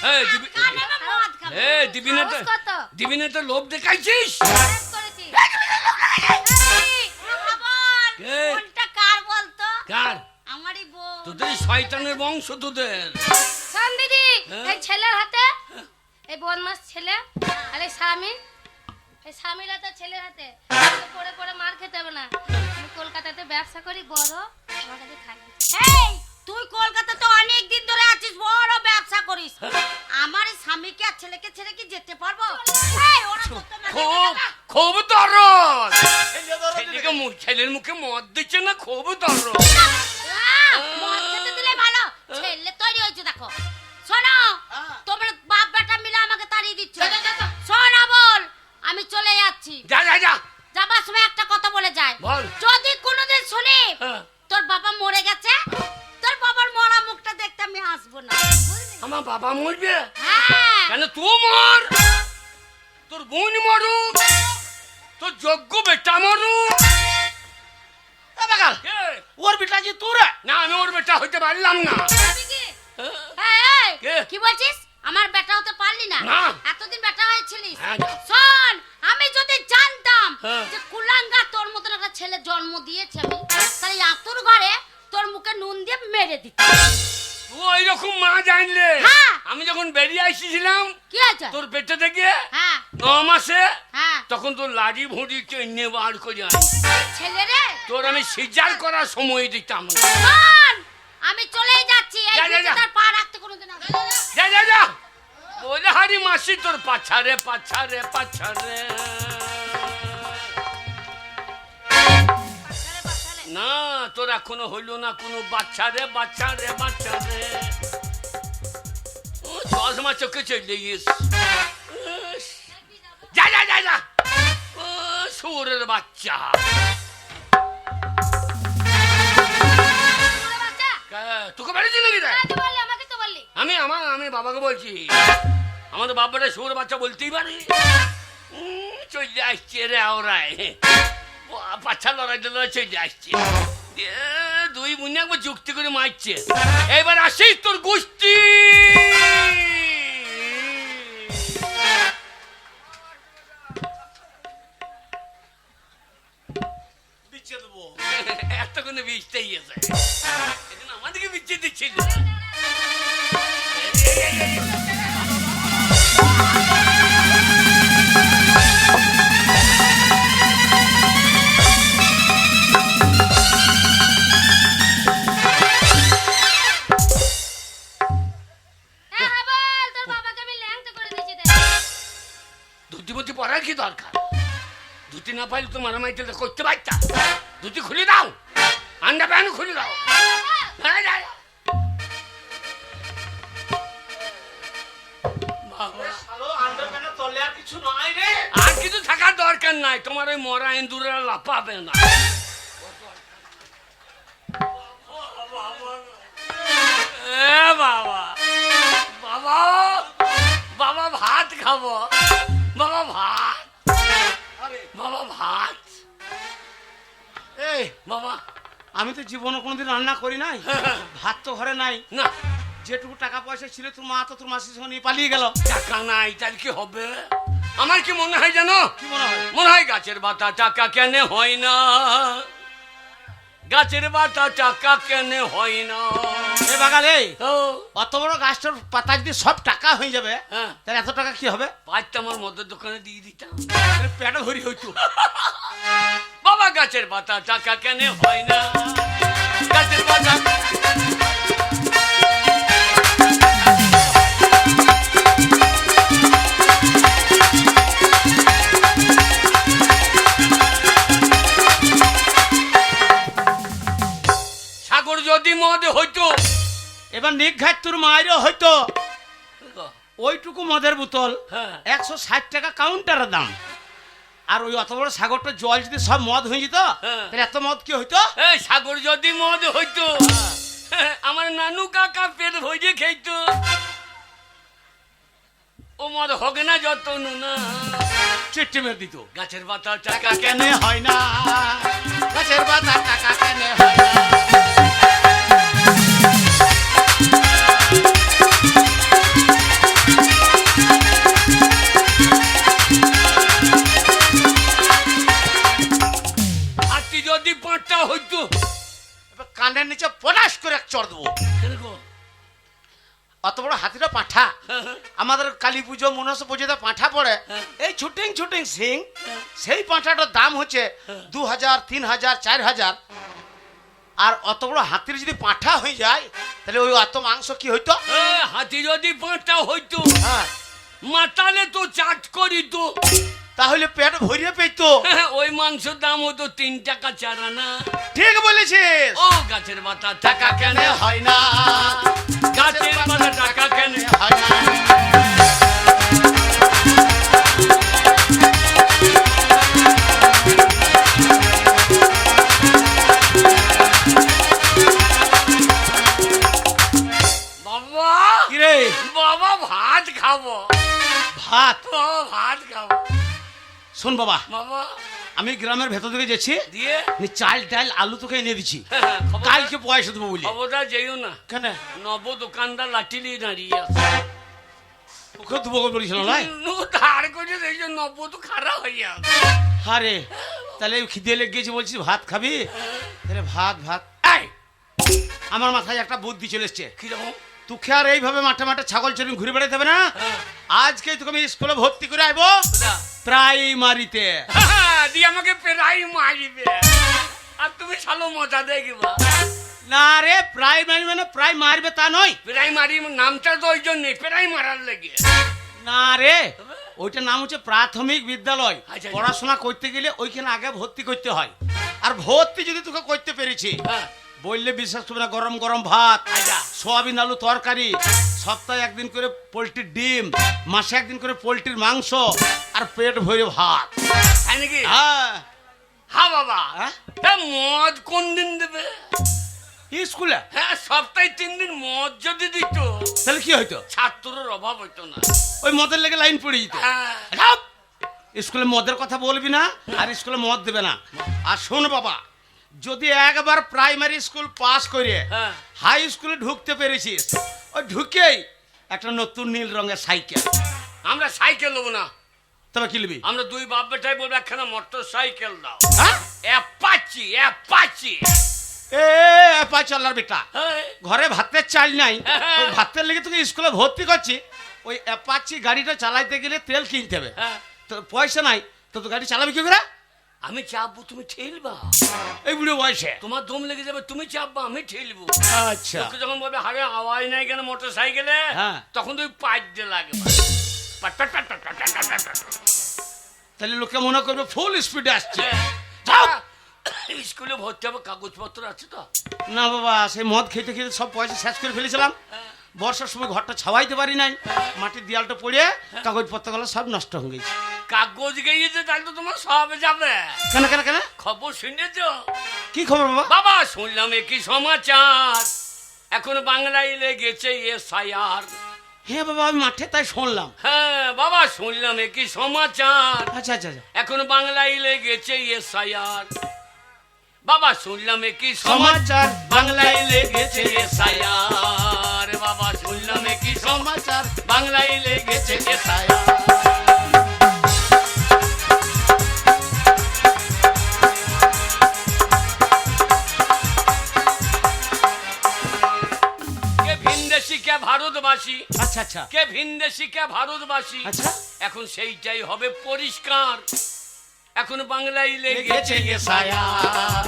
এই দিবি,
কানে না মদ খাবো।
এই দিবি না তো,
সাহস কত?
দিবি না তো লোভ দেখাইছিস।
বেশ করেছি। এই, হাবল,
কে?
কোনটা কার বলতো?
কার?
আমারই বোন।
তোদের শয়তানের বংশ তোদের।
শোন দিদি,
হ্যাঁ?
এই ছেলের হাতে এই বদমাস ছেলে আর এই স্বামী, এই স্বামীর হাতে ছেলের হাতে পড়ে পড়ে মার খেতে হবে না। আমি কলকাতাতে ব্যবসা করি, বড় আমার কাছে থাকবি। এই, তুই কলকাতাতে অনেক দিন ধরে আছিস, বড় ব্যবসা করিস। আমার এই স্বামীকে আর ছেলেকে ছেড়ে কি যেতে পারবো? এই, ওরা তোকে না
খুব খুব দরদ। ছেলের মুখে মদ দিচ্ছে না, খুব দরদ।
মদ খেতে দিলে ভালো। ছেলে তৈরি হয়েছে দেখো। শোনো, তোমরা বাপ বেটা মিলে আমাকে তাড়িয়ে দিচ্ছ। শোনা বল, আমি চলে যাচ্ছি।
যা যা যা,
যাবার সময় একটা কথা বলে যায়,
বল।
যদি কোনোদিন শুনি
হ্যাঁ।
তোর বাবা মরে গেছে, তোর বাবার মরা মুখটা দেখতে আমি আসবো না, বুঝলি?
আমার বাবা মরবে
হ্যাঁ,
কেন? তুই মর, তোর বোন মরুক, তোর যোগ্য বেটা মরুক।
এ বাগাল,
কে?
ওর বেটা আছি তোরা।
না, আমি ওর বেটা হইতে পারলাম না।
বলবি কি? এই, এই,
কে?
কি বলছিস? আমার বেটা হতে পারলি না?
না।
এতদিন বেটা হয়েছিলিস।
হ্যাঁ।
শোন, আমি যদি জানতাম
হ্যাঁ।
যে কুলাঙ্গা তোর মতন একটা ছেলে জন্ম দিয়েছে আমি, তাহলে আতুর ঘরে তোর মুখে নুন দিয়ে মেরে দিতাম।
তুই ওইরকম মা জানলে,
হ্যাঁ।
আমি যখন বেরিয়ে আসছিলাম
কি হয়েছে?
তোর পেটে থেকে
হ্যাঁ,
9 মাসে,
হ্যাঁ,
তখন তোর লাড়ি ভুঁড়ি টেনে বার করে আনি।
ছেলে রে।
তোর আমি সিজার করার সময় দিতাম না।
শোন, আমি চলেই যাচ্ছি। এই
যা, যা, যা।
তার পা রাখতে কোনোদিন আসবে না।
যা যা যা, বলে হারি মাসি তোর পাছারে পাছারে পাছারে।
পাছারে, পাছারে।
না, তোর এখনো হইল না কোনো বাচ্চারে বাচ্চারে বাচ্চারে। ও, চশমা চোখে চলে গিয়েছ। যা যা যা যা, ও, শুয়োরের বাচ্চা। আমি বাবাকে বলছি আমাদের বাবাটা শুয়োর বাচ্চা বলতেই পারে চলে আসছে রে ওরাই পাচ্ছা লড়াই লড়াই চলে আসছে দুই বুনি একবার যুক্তি করে মারছে এবার আসিস তোর গোষ্ঠী
বিচ্ছেদ দেবো।
এতক্ষণে বীজটাই আছে এদিন আমাদেরকে বিচ্ছেদ দিচ্ছিল
হ্যাঁ হ্যাঁ বল তোর বাবাকে আমি ল্যাংটা করে দিয়েছি দেখ
ধুতিমতি পড়ার কি দরকার ধুতি না পাইলে তো মারামারিতে করতে পারতা ধুতি খুলে দাও আন্ডা প্যান্ট খুলে দাও হ্যাঁ, যা, যা। বাবা,
শালো আন্ডারপ্যান্টের তলে আর কিছু নাই রে।
আর কিছু থাকার দরকার নাই তোমার ওই মরা ইন্দুরের লাফাবে না এ বাবা বাবা বাবা ভাত খাবো বাবা ভাত বাবা ভাত
এই
বাবা
আমি তো জীবনে কোনোদিন রান্না করি নাই, ভাত তো ঘরে নাই।
না
যেটুকু টাকা পয়সা ছিল তোর মা তো তোর মাসির সঙ্গে নিয়ে পালিয়ে গেল।
টাকা নাই তাহলে কি হবে আমার কি মনে হয় জানো
কি মনে হয়?
মনে হয় গাছের পাতা টাকা কেন হয় না গাছের পাতা টাকা কেন হয় না
এ বাগালে
ও
অত বড় গাছটার পাতা যদি সব টাকা হয়ে যাবে
হ্যাঁ
তাহলে এত টাকা কি হবে?
পাঁচটা আমার মদের দোকানে দিয়ে দিতাম
তাহলে পেটে ভরি হইতো।
বাবা গাছের পাতা টাকা কেন হয় না গাছের পাতা সাগর যদি মদ হইতো
এবার নিঘাত তোর মায়েরও হয়তো ওইটুকু মদের বোতল
হ্যাঁ
160 টাকা কাউন্টারের দাম। আর ওই অত বড় সাগরটা জল যদি সব মদ হয়ে যেত
হ্যাঁ।
তাহলে এত মদ কি হইতো?
এই সাগর যদি মদ হইতো আমার নানু কাকা পেট ভরে খেইতো ও মদ হবে না যত নুনা
চিট্টি মেরে দিত।
গাছের পাতা টাকা কেন
কেন হয় না গাছের পাতা টাকা কেন হয় না?
হাতি যদি পাঁচটা হইতো
এবার কানের নিচে পটাশ করে এক চড় দেবো। অত বড় হাতিটা পাঁঠা আমাদের কালী পুজো মনসা পুজোতে পাঁঠা পড়ে
হ্যাঁ।
এই ছুটিং ছুটিং সিং সেই পাঁঠাটার দাম হচ্ছে 2000 3000 4000। আর অত বড় হাতির যদি পাঁঠা হয়ে যায় তাহলে ওই অত মাংস কি হইতো?
হাতি যদি পাঁচটা হইতো
হ্যাঁ
মাতালে তো চাট করিত
তাহলে পেট ভরিয়ে পেতো।
ওই মাংসের দাম হতো 3 টাকা 4 আনা
ঠিক বলেছিস।
ও গাছের পাতা টাকা কেন
হয় না
গাছের পাতা টাকা কেন
হয় না।
বাবা
কিরে
বাবা ভাত খাবো
ভাত?
বাবা ভাত খাবো
শোন বাবা,
বাবা
আমি গ্রামের ভেতর থেকে যাচ্ছি,
দিয়ে
চাল ডাল আলু তোকে এনে দিচ্ছি,
খবরদার-
কালকে পয়সা দেবো বলি।
খবরদার যেও না
কেন
নব দোকানদার লাঠি নিয়ে দাঁড়িয়ে আছে
ওকে দেবো বলেছিল নয়?
ধার করে সেই জন্য নব তো খারাপ হয়ে আছে
আরে তাহলে খিদে লেগে গেছে বলছিস ভাত খাবি? আরে ভাত ভাত
এই
আমার মাথায় একটা বুদ্ধি চলে এসছে।
কিরকম
তোকে আর এইভাবে মাঠে মাঠে ছাগল চড়ুন ঘুরে বেড়াতে হবে না।
হ্যাঁ।
আজকে তোকে আমি স্কুলে ভর্তি করে আইবো
কোথা?
প্রাইমারিতে।
দিয়ে আমাকে প্রায় মারিবে আর তুমি শালো মজা দেখবা
না রে প্রাইমারি মানে প্রায় মারবে তা নয়।
প্রায় মারি নামটা তো ওই জন্যে প্রায় মারার লেগে
না রে ওইটার নাম হচ্ছে প্রাথমিক বিদ্যালয়।
আচ্ছা।
পড়াশোনা করতে গেলে ওইখানে আগে ভর্তি করতে হয়। আর ভর্তি যদি তোকে করতে পেরেছি
হ্যাঁ
বললে বিশ্বাস করবে না, গরম গরম ভাত,
আচ্ছা।
সোয়াবিন আলু তরকারি, সপ্তাহে একদিন করে পোলট্রির ডিম, মাসে একদিন করে পোলট্রির মাংস, আর পেট ভরে ভাত।
তাই নাকি
হ্যাঁ
হ্যাঁ বাবা
হ্যাঁ?
তা মদ কোন দিন দেবে
স্কুলে?
হ্যাঁ, সপ্তাহে 3 দিন মদ যদি দিত,
তাহলে কি হইতো?
ছাত্রের অভাব হইতো না।
ওই মদের লেগে লাইন পড়ে যেত।
হ্যাঁ।
রাখ! স্কুলে মদের কথা বলবি না, আর স্কুলে মদ দেবে না। আর শোন বাবা, যদি একবার প্রাইমারি স্কুল পাস করে
হ্যাঁ।
হাই স্কুলে ঢুকতে পেরেছিস, ওই ঢুকেই একটা নতুন নীল রঙের সাইকেল।
আমরা সাইকেল নেবো না,
তবে কি নিবি?
আমরা দুই বাপ বেটাই বলবো একখানা মোটর সাইকেল দাও।
হ্যাঁ?
Apache, Apache.
এ পা চালার বেটা,
হ্যাঁ।
ঘরে ভাতের চাল নাই,
হ্যাঁ।
ওই ভাতের লেগে তোকে স্কুলে ভর্তি করছি। ওই অ্যাপাচি গাড়িটা চালাইতে গেলে তেল কিনতে হবে,
হ্যাঁ।
তো পয়সা নাই, তো গাড়ি চালাবি কি করে?
আমি চাপবো, তুমি ঠেলবা।
এই বুড়ো বয়সে?
তোমার দম লেগে যাবে, তুমি চাপবা, আমি ঠেলবো।
আচ্ছা,
লোকে যখন বলবে হারে আওয়াজ নাই কেন মোটর সাইকেলে,
হ্যাঁ।
তখন তুই পাইপ দিয়ে লাগবে। পাট পাট পাট পাট পাট পাট পাট পাট।
তাহলে লোকে মনে করবে ফুল স্পিডে আসছে।
হ্যাঁ।
যাও।
স্কুলে ভর্তি হবে, কাগজপত্র আছে তো?
না বাবা, সেই মদ খেতে খেতে সব পয়সা শেষ করে ফেলেছিলাম। বর্ষার সময় ঘরটা ছাওয়াইতে পারি নাই, মাটির দেয়ালটা পড়ে কাগজপত্রগুলো সব নষ্ট হয়ে গেছে।
কাগজ গিয়েছে, তাহলে তো তোমার সব যাবে।
কেন কেন কেন?
খবর শুনেছ?
কি খবর বাবা?
বাবা শুনলাম কি সমাচার, এখন বাংলায় লেগেছে SIR।
হ্যাঁ বাবা, আমি মাঠে তাই শুনলাম।
হ্যাঁ বাবা, শুনলাম কি সমাচার,
আচ্ছা আচ্ছা আচ্ছা।
এখন বাংলায় লেগেছে SIR। বাবা শুনলাম কি
সমাচার
বাংলায় লেগেছে SIR। বাবা শুনলাম কি সমাচার, বাংলায় লেগেছে SIR। কে ভিনদেশি কে ভারতবাসী,
আচ্ছা আচ্ছা
কে ভিনদেশি কে ভারতবাসী,
আচ্ছা।
এখন সেইটাই হবে পরিষ্কার। এখন বাংলায়
লেগেছে
লেগেছে
SIR।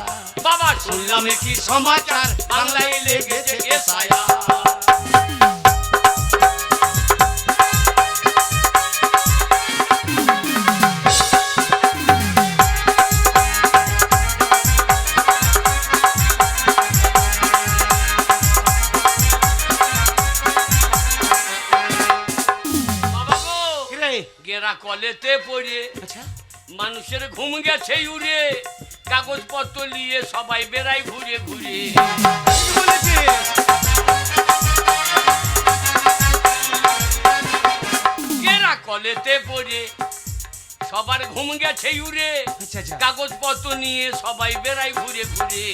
বাবা শুনলাম কি সমাচার, বাংলায় লেগেছে SIR। বাবা গো,
কি রে?
গেরা কলেতে পড়ে
আচ্ছা,
মানুষের ঘুম গেছে উড়ে, কাগজপত্র নিয়ে সবাই বেড়াই ঘুরে ঘুরে।
কি বলেছিস?
গেরা কলেতে পড়ে সবার ঘুম গেছে উড়ে,
আচ্ছা আচ্ছা।
কাগজপত্র নিয়ে সবাই বেড়াই ঘুরে ঘুরে।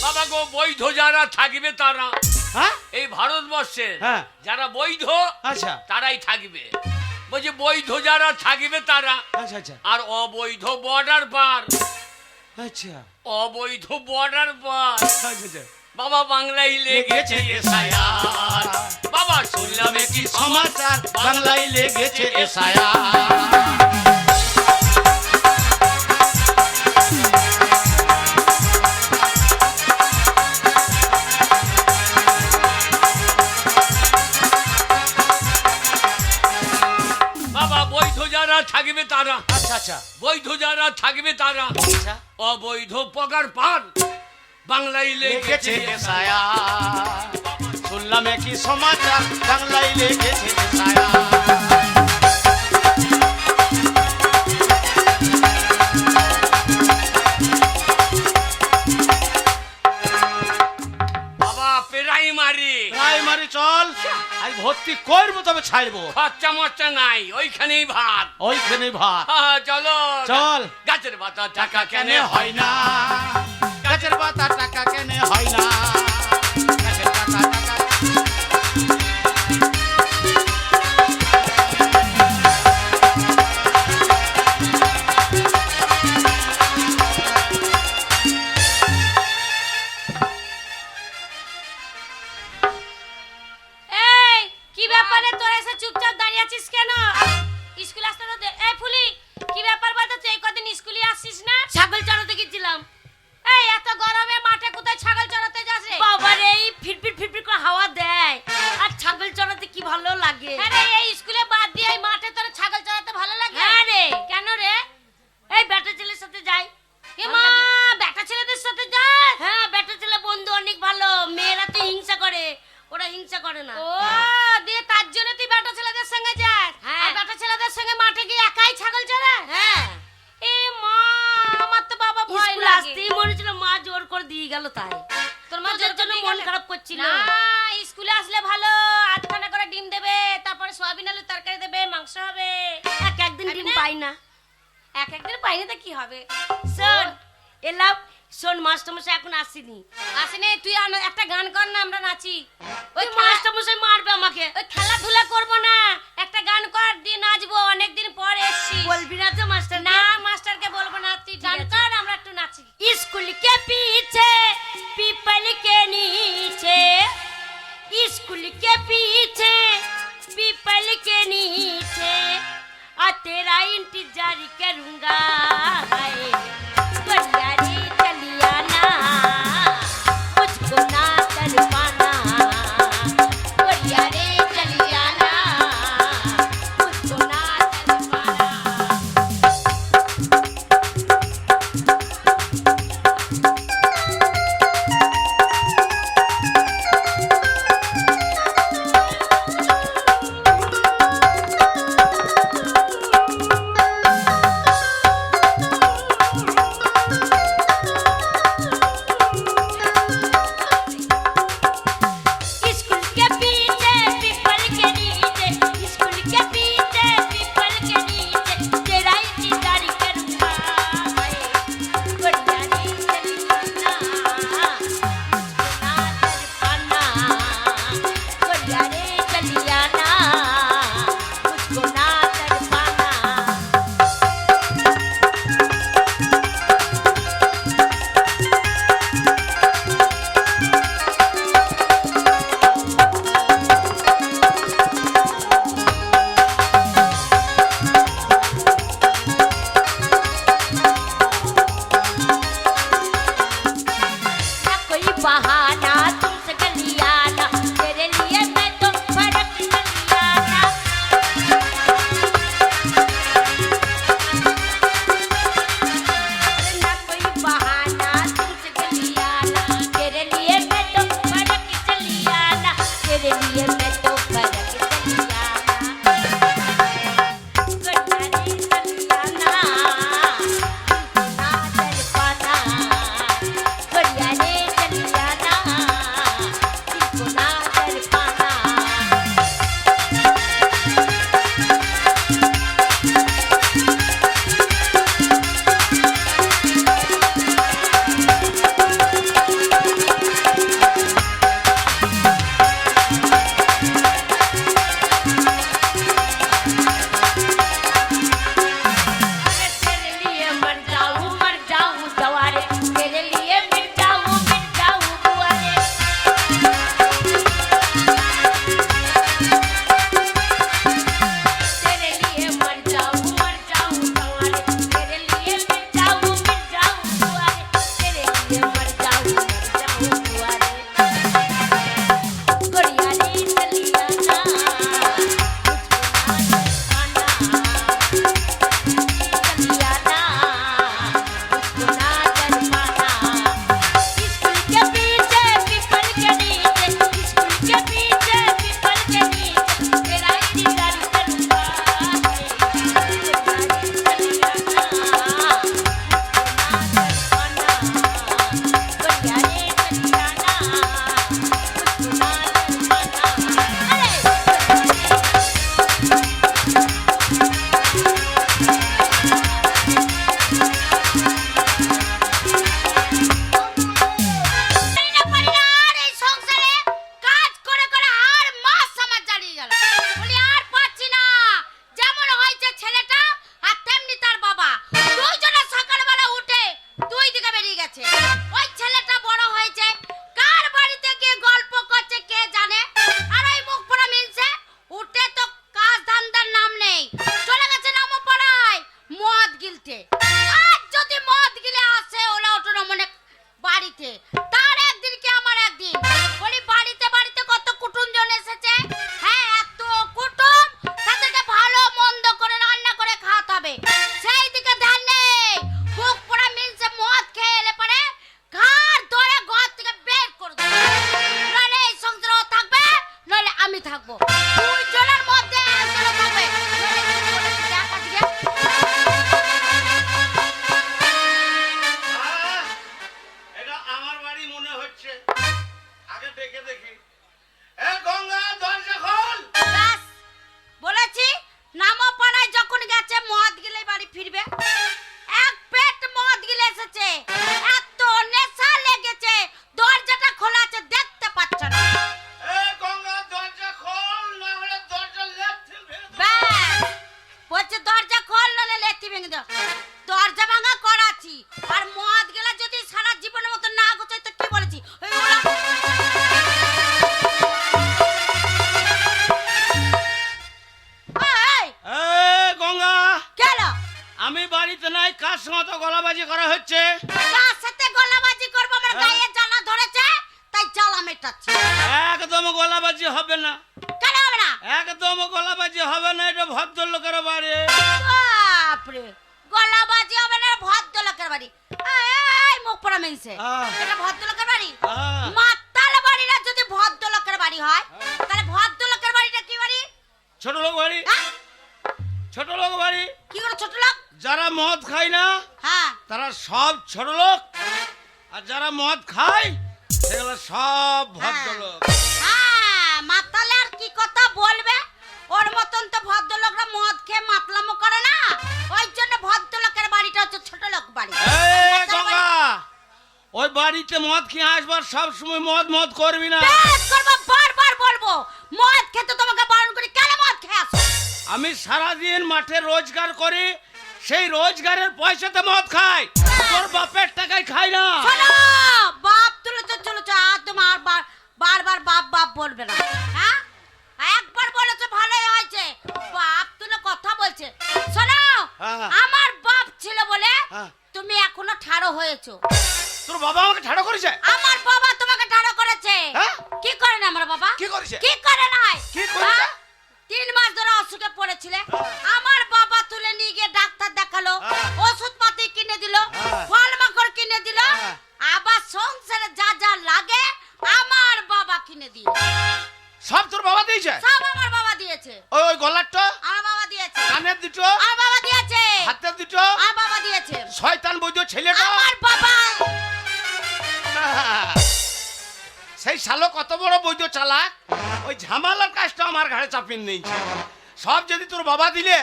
বাবা গো, বৈধ যারা থাকবে তারা,
হ্যাঁ
এই ভারতবর্ষের
হ্যাঁ।
যারা বৈধ
আচ্ছা
তারাই থাকবে। বলছি বৈধ যারা থাকবে তারা,
আচ্ছা আচ্ছা
আর অবৈধ বর্ডার পার,
আচ্ছা
অবৈধ বর্ডার পার।
আচ্ছা আচ্ছা।
বাবা বাংলায় লেগেছে SIR। বাবা শুনলাম কি
সমাচার বাংলায় লেগেছে SIR।
বাবা বৈধ যারা থাকবে তারা,
আচ্ছা আচ্ছা
বৈধ যারা থাকবে তারা,
আচ্ছা।
অবৈধ পগার পার, বাংলায় লেগেছে
লেগেছে SIR। শুনলাম কি সমাচার বাংলায় লেগেছে SIR।
বাবা প্রাইমারি
প্রাইমারি চল, আজ ভর্তি করবো তবে ছাড়বো।
খরচা মরচা নাই, ওইখানেই ভাত।
ওইখানে ভাত।
হ্যাঁ, চলো
চল।
গাছের পাতা টাকা কেন
কেনে হয় না, গাছের পাতা টাকা কেনে হয় না, গাছের পাতা টাকা।
এই কি ব্যাপারে তোরা এসে চুপচাপ দাঁড়িয়ে আছিস কেন? স্কুল আসতে তো এই ফুলি, কি ব্যাপার বলতো? তুই এই কদিন স্কুলে আসছিস না? ছাগল চড়াতে গেছিলাম। এই এত গরমে মাঠে কোথায় ছাগল চড়াতে যাস রে? বাবা রে, এই ফিটফিট ফিটফিট করে
গেল তাই
তোর মা
তোদের জন্য মন খারাপ করছিল।
না স্কুলে আসলে ভালো, আধখানা করে ডিম দেবে, তারপরে সয়াবিন আলুর তরকারি দেবে, মাংস হবে।
একদিন ডিম পাই না।
একদিন পাইনি তো কি হবে?
শোন এলাম, শোন মাস্টারমশাই এখন আসেনি।
আসেনি, তুই একটা গান কর না, আমরা নাচি।
ওই মাস্টারমশাই মারবে আমাকে।
ওই খেলাধুলা করবো না, একটা গান কর, দিয়ে নাচবো, অনেকদিন পর এসছি।
বলবি না তো মাস্টার?
না মাস্টারকে বলবো না, তুই গান কর, আমরা একটু নাচি।
स्कूल के पीछे पीपल के नीचे, स्कूल के पीछे पीपल के नीचे आ तेरा इंतजार करूंगा। हाय बढ़िया रे चलिया ना, मुझको ना तड़पाना। बढ़िया रे चलिया ना, मुझको ना तड़पाना। स्कूल के पीछे पीपल के नीचे, स्कूल के पीछे पीपल के नीचे तेरा इंतजार करूंगा। हाय बढ़िया रे चलिया ना, मुझको ना तड़पाना। बढ़िया रे चलिया ना, मुझको ना तड़पाना। ना कोई बहाना तुमसे गलियाना, तेरे लिए मैं तो फड़क गलियाना। अरे ना कोई बहाना तुमसे गलियाना, तेरे लिए मैं तो फड़क गलियाना। तेरे लिए मैं तो फड़क गलियाना। बढ़िया रे चलियाना, ना तड़पाना। बढ़िया रे चलियाना, मुझको ना तड़पाना। अरे तेरे लिए मर जाऊं सवारे, तेरे लिए मिट जाऊं बुआरे। तेरे लिए मर जाऊं सवारे, तेरे लिए मिट जाऊं बुआरे। तेरे लिए मर जाऊं बुआरे। बढ़िया रे चलिया ना, मुझको ना तड़पाना। चलिया ना, मुझको ना तड़पाना। स्कूल के पीछे पीपल के नीचे, स्कूल के पीछे पीपल के नीचे तेरा इंतजार करूंगा। बढ़िया रे चलिया ना, मुझको ना तड़पाना। बढ़िया रे चलिया ना, मुझको ना तड़पाना। अरे পারি না আর এই সংসারে কাজ করে করে আর মাস আমার জ্বালিয়ে গেল। বলি আর পাচ্ছি না, যেমন হয়েছে ছেলেটা আর তেমনি তার বাবা, দুইজনে সকালবেলা উঠে দুই দিকে বেরিয়ে গেছে। ওই ছেলেটা বড় হয়েছে, কার বাড়িতে গিয়ে গল্প করছে কে জানে, আর ওই মুখ পড়া মিলছে উঠে তো কাজ ধান্দার নাম নেই, চলে গেছে নামো পাড়ায় মদ গিলতে। আজ যদি মদ গিলে আসে ওলা ওঠো না মনে বাড়িতে, তার একদিন কি আমার একদিন। বলি বাড়িতে বাড়িতে কত কুটুমজন এসেছে, হ্যাঁ এত কুটুম, তাদেরকে ভালো মন্দ করে রান্না করে খাওয়াতে হবে, সেই দিকে ধ্যান নেই। বুক পোড়া মিলছে মদ খেয়ে এলে পরে ঘাড় ধরে ঘর থেকে বের করে দেবে, নইলে এই সংসারও থাকবে নইলে আমি থাকবো। দুই জনের মধ্যে একজনে থাকবে, নইলে কি বলে তুই একা দিকে দরজা ভাঙা করাচ্ছি আর মদ গেলে যদি সারা জীবনের মতো না গোছাই তো কি বলেছি ওই ওরা- এই,
গঙ্গা
গেল
আমি বাড়িতে নাই, কার সঙ্গে তো গলাবাজি করা হচ্ছে?
কার সাথে গলাবাজি করবো আমার গায়ে জ্বালা ধরেছে তাই জ্বালা মেটাচ্ছি
একদম গলাবাজি হবে না,
কেন হবে না
একদম গলাবাজি হবে না, এটা ভদ্রলোকের বাড়ি।
বাপরে গলাবাজি হবে না ভদ্রলোকের বাড়ি এই মুখ পড়া মেনছে
আহ।
এটা ভদ্রলোকের বাড়ি
আহ।
মাতাল বাড়িরা যদি ভদ্রলোকের বাড়ি হয় তাহলে ভদ্রলোকের বাড়িটা কি বাড়ি
ছোট লোক বাড়ি,
হ্যাঁ?
ছোট লোক বাড়ি।
কি করে ছোট লোক
যারা মদ খায় না
হ্যাঁ
তারা সব ছোট লোক, আর যারা মদ খায় সেগুলো সব ভদ্রলোক।
হ্যাঁ মাতালে আর কি কথা বলবে ওর মতন তো ভদ্রলোকরা মদ খেয়ে মাতলামো করে না ওই জন্য ভদ্রলোকের বাড়িটা হচ্ছে ছোট লোক বাড়ি
এই গঙ্গা, ওই বাড়িতে মদ খেয়ে আসবার সব সময় মদ মদ করবি না।
বেশ করবো বারবার বলবো মদ খেতে তোমাকে বারণ করি কেন মদ খেয়ে আসো
আমি সারাদিন মাঠে রোজগার করি, সেই রোজগারের পয়সাতে মদ খাই, তোর বাপের টাকায় খাই না।
শোনো বাপ তুলেছো চলেছো আর তোমার বারবার বাপ বাপ বলবে না হ্যাঁ একবার বলেছো ভালোই হয়েছে বাপ তুলে কথা বলছে শোনো
হ্যাঁ।
আমার বাপ ছিল বলে
হ্যাঁ।
তুমি এখনো ঠাড়ো হয়েছো
তোর বাবা আমাকে ঠাড়ো করেছে?
আমার বাবা তোমাকে ঠাড়ো করেছে
হ্যাঁ?
কি করে না আমার বাবা
কি করেছে?
কি করে নাই
কি করেছে?
3 মাস ধরে অসুখে পড়েছিলে আমার বাবা তুলে নিয়ে গিয়ে ডাক্তার দেখালো
হ্যাঁ।
ওষুধ পাতি কিনে দিল
হ্যাঁ।
ফল মাকড় কিনে দিল
হ্যাঁ।
আবার সংসারে যা যা লাগে আমার বাবা কিনে দিয়ে
সব তোর বাবা দিয়েছে?
সব আমার বাবা দিয়েছে
ওই ওই গলারটা,
আমার বাবা দিয়েছে
কানের দুটো,
আমার বাবা দিয়েছে
হাতের দুটো,
আমার বাবা দিয়েছে
শয়তান বৈদ্য ছেলেটা।
আমার বাবা
সেই শালো কত বড় বৈদ্য চালাক, ওই ঝামেলার কাজটা আমার ঘাড়ে চাপিয়ে নিয়েছে। সব যদি তোর বাবা দিলে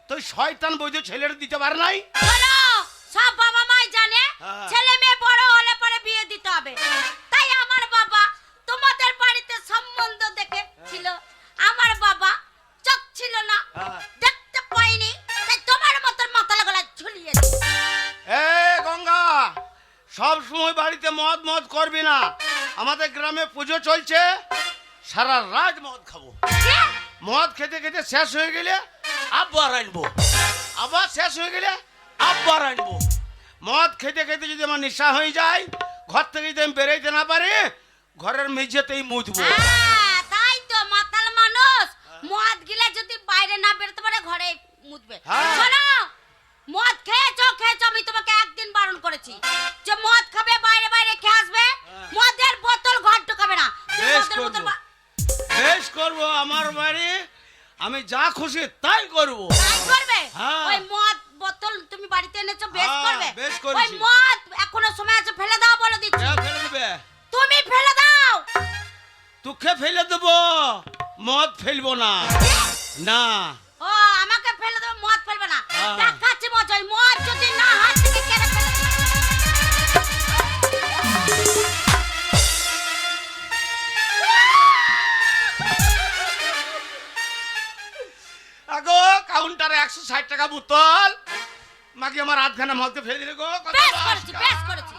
তুই শয়তান বৈদ্য ছেলেটা দিতে পারে নাই।
শোনো সব বাবা মাই জানে
হ্যাঁ।
ছেলে মেয়ে বড় হলে পরে বিয়ে দিতে হবে তাই আমার বাবা তোমাদের বাড়িতে সম্বন্ধ দেখে ছিল আমার বাবা চোখ ছিল না
হ্যাঁ।
দেখতে পাইনি তাই তোমার মতন মাথালা গলা ঝুলিয়ে দিই।
এ গঙ্গা, সব সময় বাড়িতে মদ মদ করবি না। আমাদের গ্রামে পুজো চলছে, সারা রাত মদ খাবো।
কি?
মদ খেতে খেতে শেষ হয়ে গেলে আবার আনবো, আবার শেষ হয়ে গেলে আবার আনবো। মদ খেতে খেতে যদি আমার নেশা হয়ে যায়, ঘর থেকে যদি আমি বেরোইতে না পারি, ঘরের মেঝেতেই মুতবো।
তাই তো মাতাল মানুষ মদ গিলে যদি বাইরে না বেরোতে পারে ঘরে মুতবে
হ্যাঁ।
শোনো মদ খেয়েছো আমি তোমাকে একদিন বারণ করেছি যে মদ খাবে বাইরে বাইরে খেয়ে আসবে মদের বোতল ঘর ঢোকাবে না তুমি
বেশ
মদের বোতল
করবো, বেশ করবো। আমার বাড়ি আমি যা খুশি তাই করবো।
তাই করবে
হ্যাঁ।
ওই মদ বোতল তুমি বাড়িতে এনেছো বেশ
হ্যাঁ,
করবে
বেশ
ওই
করেছি।
মদ এখনো সময় আছে ফেলে দাও বলে দিচ্ছি
কে ফেলে দিবে?
তুমি ফেলে দাও
তোকে ফেলে দেবো, মদ ফেলবো না। না,
ও আমাকে ফেলে দেবে মদ ফেলবে না
হ্যাঁ।
দেখাচ্ছি মজা ওই মদ যদি না হাত থেকে কেড়ে ফেলে
আগো কাউন্টারে 160 টাকা বোতল, মাকে আমার আধখানা মদকে ফেলে দিলে গো। কত
বেশ
লস
করেছি
গা।
বেশ করেছি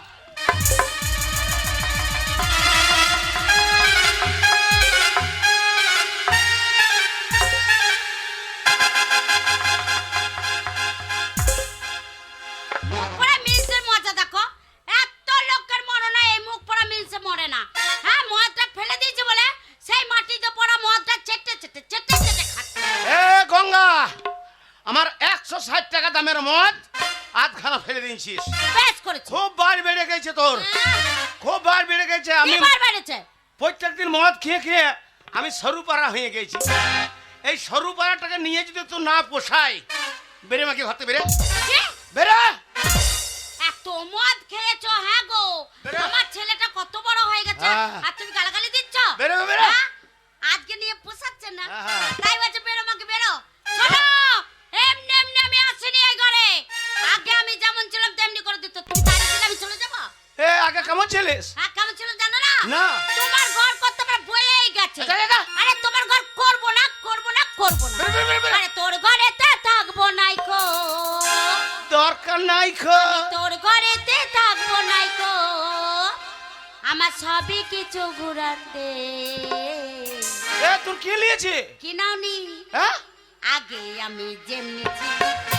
মুখ পোড়া মিলসের মজা দেখো এত লোকের মরনা এই মুখ পোড়া মিলসে মরে না হ্যাঁ মদটা ফেলে দিয়েছে বলে সেই মাটিতে পড়া মদটা চেটে চেটে চেটে চেটে খাচ্ছে
এ গঙ্গা, আমার 160 টাকা দামের মদ আধখানা ফেলে দিয়েছিস।
বেশ করেছি
খুব বার বেড়ে গেছে তোর, খুব বার বেড়ে গেছে। আমি
এবার বেড়েছে
প্রত্যেকদিন মদ খেয়ে খেয়ে আমি সরু পাড়া হয়ে গেছি। এই সরু পাড়াটাকে নিয়ে যদি তুই না পোষাই, বেরে মাকে ঘরতে বেরে
কি?
বেরে।
এত মদ খেয়েছো হ্যাঁ গো
বেরো।
আমার ছেলেটা কত বড় হয়ে গেছে
হ্যাঁ।
আর তুমি গালাগালি দিচ্ছ
বেরো, বেরো।
হ্যাঁ? আজকে নিয়ে পোষাচ্ছে না
হ্যাঁ।
তাই বলছে বেরো মাকে বেরো শোনো এমনি এমনি আমি আসিনি এই ঘরে আগে আমি যেমন ছিলাম তেমনি করে দিত তুমি তাই ছিলে আমি চলে যাবো
এ আগে কেমন ছিলিস?
হ্যাঁ কেমন ছিল জানো না
না।
তোমার ঘর করতে পারে বয়েই গেছে
যা, যা, যা।
আরে তোমার ঘর করবো না করবো না করবো না
বেরো, বেরো, বেরো, বেরো।
আরে তোর ঘরেতে থাকবো নাই কো
তোর দরকার নাই খো
তোর ঘরেতে থাকবো নাই কো আমার সবই কিছু ঘুরান দে
এ তোর কে লিয়েছে
কি নাওনি
হ্যাঁ
আগে আমি যেমনি ছিলি